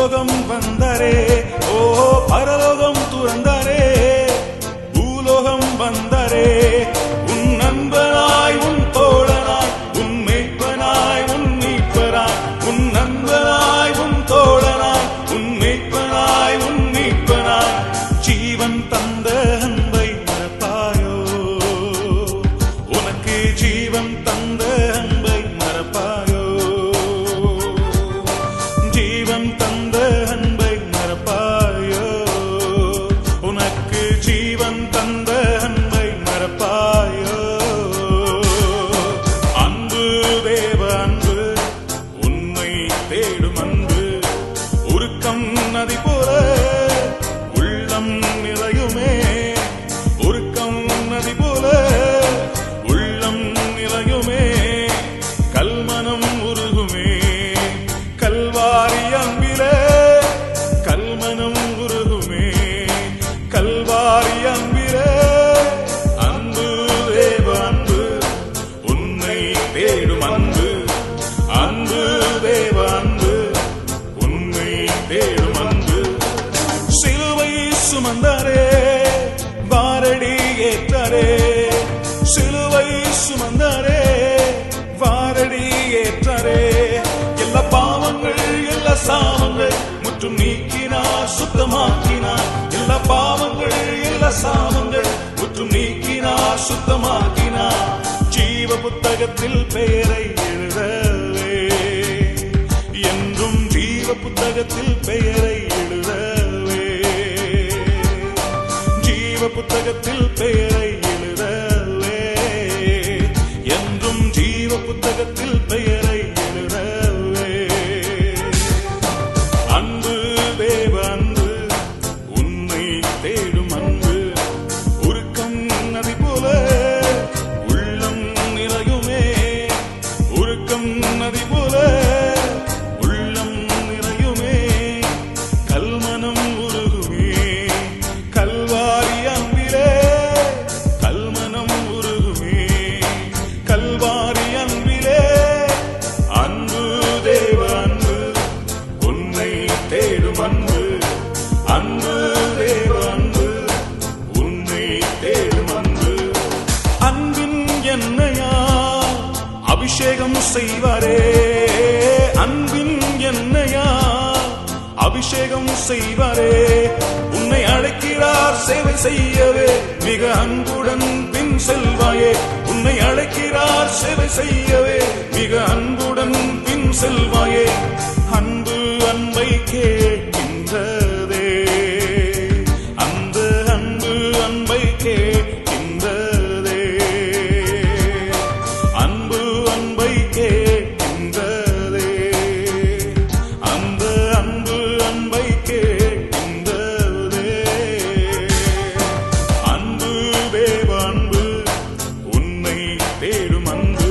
பூலோகம் வந்தாரே, ஓ பரலோகம் துறந்தாரே, பூலோகம் வந்தாரே, உன் நண்பனாய் உன் தோழனாய் உன் மேய்ப்பனாய் உன் மீட்பராய், உன் நண்பனாய் உன் தோழனாய் உன் மேய்ப்பனாய் உன் மீட்பனாய், ஜீவன் தந்த அன்பை மறப்பாயோ, உனக்கு ஜீவன் தந்த அன்பை மறப்பாயோ, ஜீவன் தந்த அன்பை மறப்பாயோ, உனக்கு ஜீவன் தந்த அன்பை மறப்பாயோ. அன்பு தேவ அன்பு, உன்னை தேடும் அன்பு, உருக்கம் நதி போல உள்ளம் நிறையுமே, உருக்கம் நதி போல உள்ளம் நிறையுமே, கல்மனம் உருகுமே, கல்வாரி அன்பிலே கல்மனம் உருகுமே, கல்வாரி அன்பிலே. அன்பு தேவ அன்பு, உன்னை தேடும் அன்பு, அன்பு தேவ அன்பு, உன்னை தேடும் அன்பு. சிலுவை சுமந்தாரே, வாரடி ஏற்றாரே, சிலுவை சுமந்தாரே, வாரடி ஏற்றாரே, எல்லா பாவங்கள் எல்லா சாபங்கள் முற்றும் நீக்கினார் சுத்தமாக்கினார், எல்லா பாவங்கள் எல்லா சாபங்கள் முற்றும் நீக்கினார் சுத்தமாக்கினார், ஜீவ புத்தகத்தில் பெயரை எழுதவே, என்றும் ஜீவ புத்தகத்தில் பெயரை எழுதவே, ஜீவ புத்தகத்தில் பெயரை எழுதவே, என்றும் ஜீவ புத்தகத்தில் பெயரை எழுதவே. அன்பு தேவ அன்பு, உன்னை தேடும் அன்பு, உருக்கம் நதி போல உள்ளம் நிறையுமே, உருக்கம் நதி போல உள்ளம் நிறையுமே, கல்மனம் உருகுமே, கல்வாரி அன்பிலே கல்மனம் உருகுமே, கல்வாரி அன்பிலே. அன்பு தேவ அன்பு, உன்னை தேடும் அன்பு, அன்பு தேவ அன்பு, உன்னை தேடும் அன்பு. அன்பின் எண்ணெயால் அபிஷேகம் செய்வாரே, அன்பின் எண்ணெயால் அபிஷேகம் செய்வாரே, உன்னை அழைக்கிறார் சேவை செய்யவே, மிக அன்புடன் பின் செல்வாயே, உன்னை அழைக்கிறார் சேவை செய்யவே, மிக அன்புடன் பின் செல்வாயே. அன்பு அன்பை கேட்கின்றதே, அந்த அன்பு அன்பை கேட்கின்றதே, அன்பு அன்பை கேட்கின்றதே, அந்த அன்பு அன்பை கேட்கின்றதே. அன்பு தேவ அன்பு, உன்னை தேடும் அன்பு,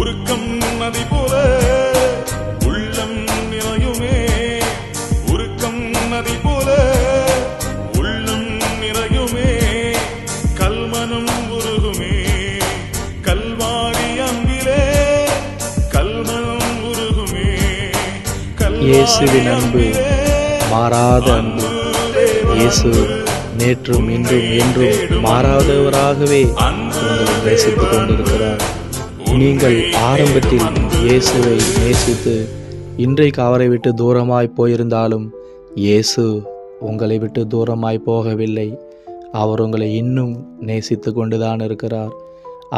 உருக்கம் நதி போல உள்ளம் நிறையுமே, உருக்கம் நதி போல உள்ளம் நிறையுமே, கல்மனம் உருகுமே, கல்வாரி அன்பிலே கல்மனம் உருகுமே, இயேசுவின் அன்பு மாறாத அன்பு. இயேசு நேற்றும் இன்றும் என்றும் மாறாதவராகவே உங்களை நேசித்துக் கொண்டிருக்கிறார். நீங்கள் ஆரம்பத்தில் இயேசுவை நேசித்து இன்றைக்கு அவரை விட்டு தூரமாய் போயிருந்தாலும் இயேசு உங்களை விட்டு தூரமாய் போகவில்லை. அவர் உங்களை இன்னும் நேசித்து கொண்டுதான் இருக்கிறார்.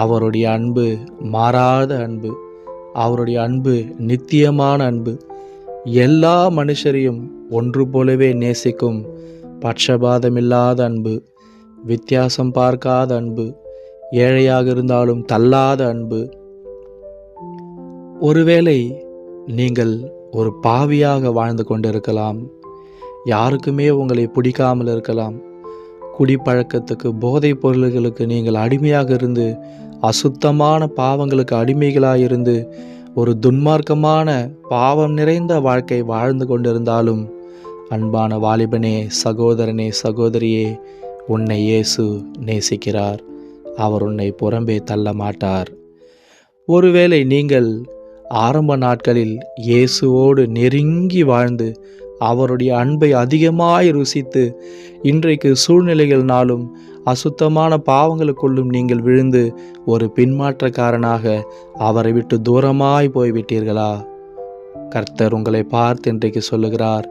அவருடைய அன்பு மாறாத அன்பு, அவருடைய அன்பு நித்தியமான அன்பு, எல்லா மனுஷரையும் ஒன்று போலவே நேசிக்கும் பட்சபாதமில்லாத அன்பு, வித்தியாசம் பார்க்காத அன்பு, ஏழையாக இருந்தாலும் தள்ளாத அன்பு. ஒருவேளை நீங்கள் ஒரு பாவியாக வாழ்ந்து கொண்டிருக்கலாம், யாருக்குமே உங்களை பிடிக்காமல் இருக்கலாம், குடிப்பழக்கத்துக்கு போதைப் பொருள்களுக்கு நீங்கள் அடிமையாக இருந்து அசுத்தமான பாவங்களுக்கு அடிமைகளாக இருந்து ஒரு துன்மார்க்கமான பாவம் நிறைந்த வாழ்க்கை வாழ்ந்து கொண்டிருந்தாலும், அன்பான வாலிபனே, சகோதரனே, சகோதரியே, உன்னை இயேசு நேசிக்கிறார். அவர் உன்னை புறம்பே தள்ள மாட்டார். ஒருவேளை நீங்கள் ஆரம்ப நாட்களில் இயேசுவோடு நெருங்கி வாழ்ந்து அவருடைய அன்பை அதிகமாய் ருசித்து இன்றைக்கு சூழ்நிலைகள்னாலும் அசுத்தமான பாவங்களுக்குள்ளும் நீங்கள் விழுந்து ஒரு பின்மாற்றக்காரனாக அவரை விட்டு தூரமாய் போய்விட்டீர்களா? கர்த்தர் உங்களை பார்த்து இன்றைக்கு சொல்லுகிறார்,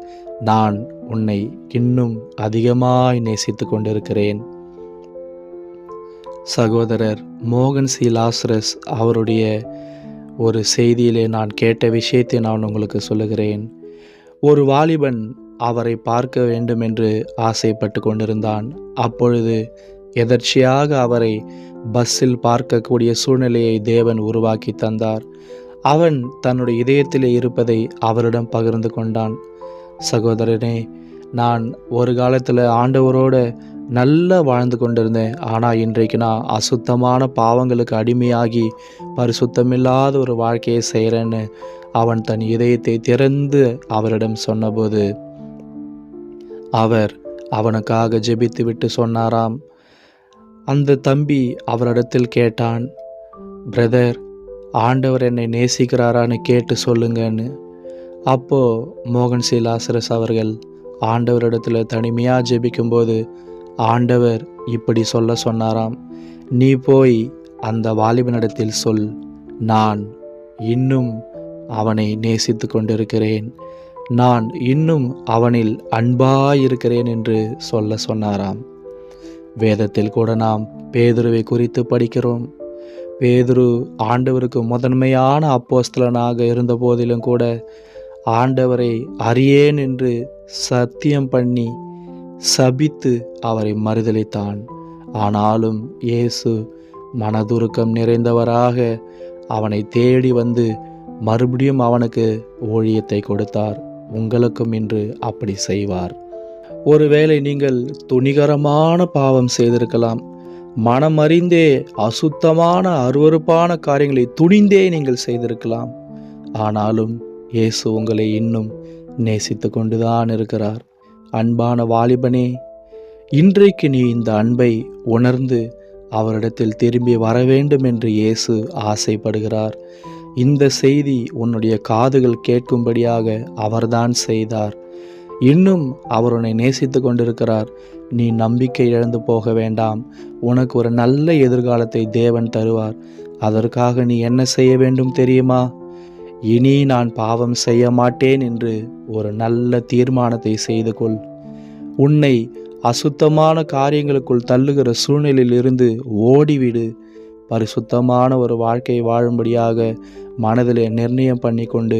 நான் உன்னை இன்னும் அதிகமாய் நேசித்து கொண்டிருக்கிறேன். சகோதரர் மோகன் சி லாசரஸ் அவருடைய ஒரு செய்தியிலே நான் கேட்ட விஷயத்தை நான் உங்களுக்கு சொல்லுகிறேன். ஒரு வாலிபன் அவரை பார்க்க வேண்டும் என்று ஆசைப்பட்டு கொண்டிருந்தான். அப்பொழுது எதர்ச்சியாக அவரை பஸ்ஸில் பார்க்கக்கூடிய சூழ்நிலையை தேவன் உருவாக்கி தந்தார். அவன் தன்னுடைய இதயத்திலே இருப்பதை அவரிடம் பகிர்ந்து கொண்டான். சகோதரனே, நான் ஒரு காலத்தில் ஆண்டவரோடு நல்லா வாழ்ந்து கொண்டிருந்தேன். ஆனால் இன்றைக்கு நான் அசுத்தமான பாவங்களுக்கு அடிமையாகி பரிசுத்தமில்லாத ஒரு வாழ்க்கையை செய்கிறேன்னு அவன் தன் இதயத்தை திறந்து அவரிடம் சொன்னபோது அவர் அவனுக்காக ஜெபித்து விட்டு சொன்னாராம். அந்த தம்பி அவரிடத்தில் கேட்டான், பிரதர், ஆண்டவர் என்னை நேசிக்கிறாரான்னு கேட்டு சொல்லுங்கன்னு. அப்போது மோகன் சி லாசரஸ் அவர்கள் ஆண்டவரிடத்தில் தனிமையாக ஜெபிக்கும்போது ஆண்டவர் இப்படி சொல்ல சொன்னாராம், நீ போய் அந்த வாலிபனிடத்தில் சொல், நான் இன்னும் அவனை நேசித்து கொண்டிருக்கிறேன், நான் இன்னும் அவனில் அன்பாயிருக்கிறேன் என்று சொல்ல சொன்னாராம். வேதத்தில் கூட நாம் பேதுருவை குறித்து படிக்கிறோம். பேதுரு ஆண்டவருக்கு முதன்மையான அப்போஸ்தலனாக இருந்த போதிலும் கூட ஆண்டவரை அறியேன் என்று சத்தியம் பண்ணி சபித்து அவரை மறுதலித்தான். ஆனாலும் இயேசு மனதுருக்கம் நிறைந்தவராக அவனை தேடி வந்து மறுபடியும் அவனுக்கு ஊழியத்தை கொடுத்தார். உங்களுக்கும் இன்று அப்படி செய்வார். ஒருவேளை நீங்கள் துணிகரமான பாவம் செய்திருக்கலாம். மனமறிந்தே அசுத்தமான அருவருப்பான காரியங்களை துணிந்தே நீங்கள் செய்திருக்கலாம். ஆனாலும் இயேசு உங்களை இன்னும் நேசித்து கொண்டுதான் இருக்கிறார். அன்பான வாலிபனே, இன்றைக்கு நீ இந்த அன்பை உணர்ந்து அவரிடத்தில் திரும்பி வர வேண்டும் என்று இயேசு ஆசைப்படுகிறார். இந்த செய்தி உன்னுடைய காதுகள் கேட்கும்படியாக அவர்தான் செய்தார். இன்னும் அவர் உன்னை நேசித்து கொண்டிருக்கிறார். நீ நம்பிக்கை இழந்து போக வேண்டாம். உனக்கு ஒரு நல்ல எதிர்காலத்தை தேவன் தருவார். அதற்காக நீ என்ன செய்ய வேண்டும் தெரியுமா? இனி நான் பாவம் செய்ய மாட்டேன் என்று ஒரு நல்ல தீர்மானத்தை செய்து கொள். உன்னை அசுத்தமான காரியங்களுக்குள் தள்ளுகிற சூழ்நிலையில் இருந்து ஓடிவிடு. பரிசுத்தமான ஒரு வாழ்க்கை வாழும்படியாக மனதிலே நிர்ணயம் பண்ணி கொண்டு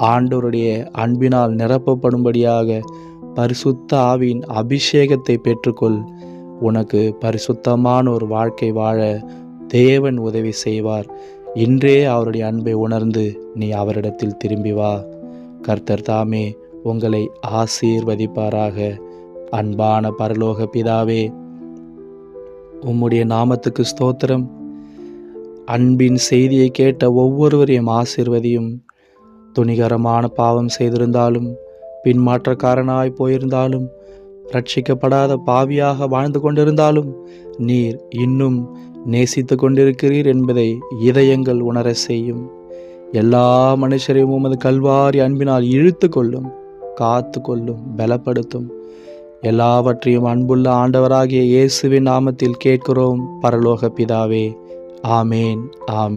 ஆண்டவருடைய அன்பினால் நிரப்பப்படும்படியாக பரிசுத்த ஆவியின் அபிஷேகத்தை பெற்றுக்கொள். உனக்கு பரிசுத்தமான ஒரு வாழ்க்கை வாழ தேவன் உதவி செய்வார். இன்றே அவருடைய அன்பை உணர்ந்து நீ அவரிடத்தில் திரும்பி வா. கர்த்தர் தாமே உங்களை ஆசீர்வதிப்பாராக. அன்பான பரலோக பிதாவே, உம்முடைய நாமத்துக்கு ஸ்தோத்திரம். அன்பின் செய்தியை கேட்ட ஒவ்வொருவரையும் ஆசீர்வதியும். துணிகரமான பாவம் செய்திருந்தாலும், பின்மாற்றக்காரனாய் போயிருந்தாலும், ரட்சிக்கப்படாத பாவியாக வாழ்ந்து கொண்டிருந்தாலும் நீர் இன்னும் நேசித்து கொண்டிருக்கிறீர் என்பதை இதயங்கள் உணர செய்யும். எல்லா மனுஷரையும் உமது கல்வாரி அன்பினால் இழுத்து கொள்ளும், காத்து கொள்ளும், பலப்படுத்தும். எல்லாவற்றையும் அன்புள்ள ஆண்டவராகிய இயேசுவின் நாமத்தில் கேட்கிறோம் பரலோக பிதாவே. ஆமேன். ஆமேன்.